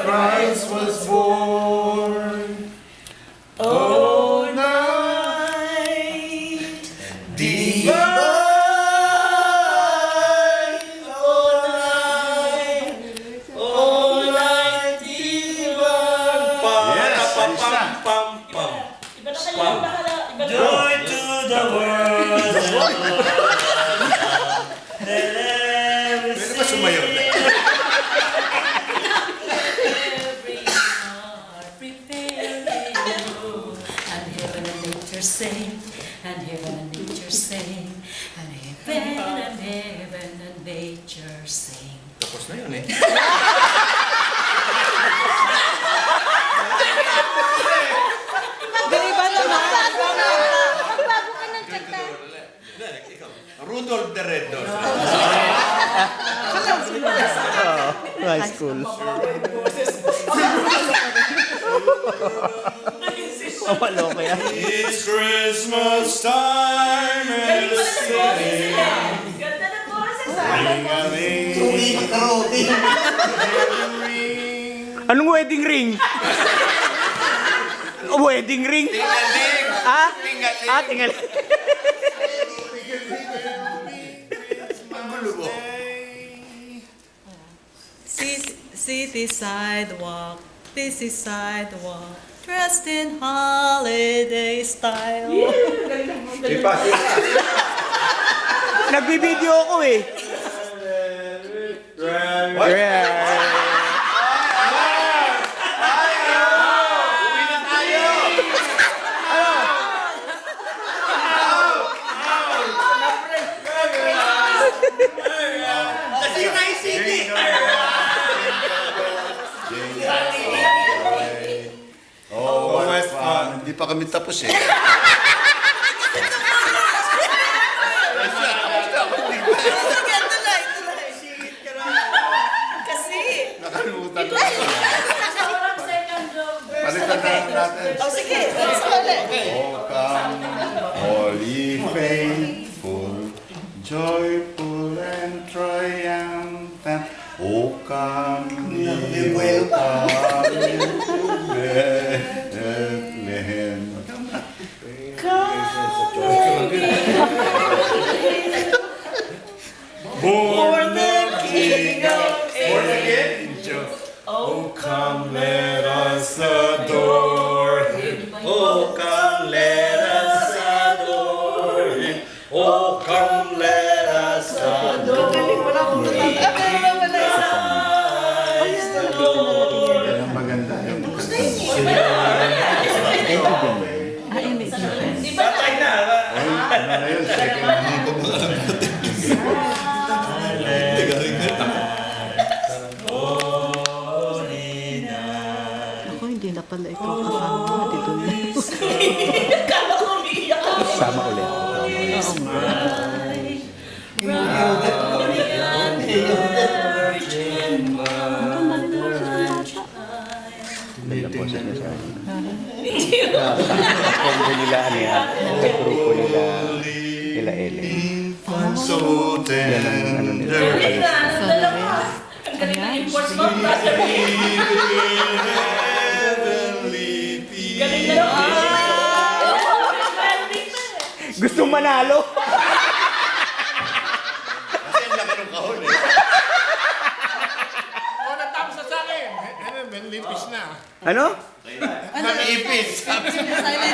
Christ was born. Oh, night divine, oh, night divine. Yes, pam. Joy to the world. Pwede ba sumayaw? Sing, and heaven and nature sing, and heaven and nature sing. Tapos na yun eh. Iba naman. Magbago ka ng kanta. Rudolph the Red-Nosed. High school. Mawalo ko yan. It's Christmas time and the city. Ring-a-ling. Anong wedding ring? Wedding ring? Tingaling. Ah? Tingaling. Tingaling. Magulo mo. City sidewalk, busy sidewalk, dressed in holiday style. Nagbibideo ako eh. Hindi pa kami tapos eh. Kasi, Nakalimutan ko. Palitan na natin. oh sige, let's go ulit. O come, all ye faithful, joyful and triumphant. O come, ye welcome, Bethlehem. Born the King of Angels. Oh, come, let us adore Him. Oh, come, let us adore Him. Oh, come, let us adore Him. Christ the Lord. Yan ang maganda yung Patay na. ano na yun? Second dito mga alam natin. Ako, hindi na pala ikaw kasama. Dito na. Kala ko umiiyak ako. Sama ulit. Ganda po sa niya. Kombo nila ano yan. Sa grupo nila Ele. So Yan ang ano nila. Galing na. Ang galing na imports mo. Galing na. Gusto manalo? Kasi ang laki ng kahon eh. O, natapos na sa akin. Ano, Ben, lipis na. Ano? Ang ipis. Silent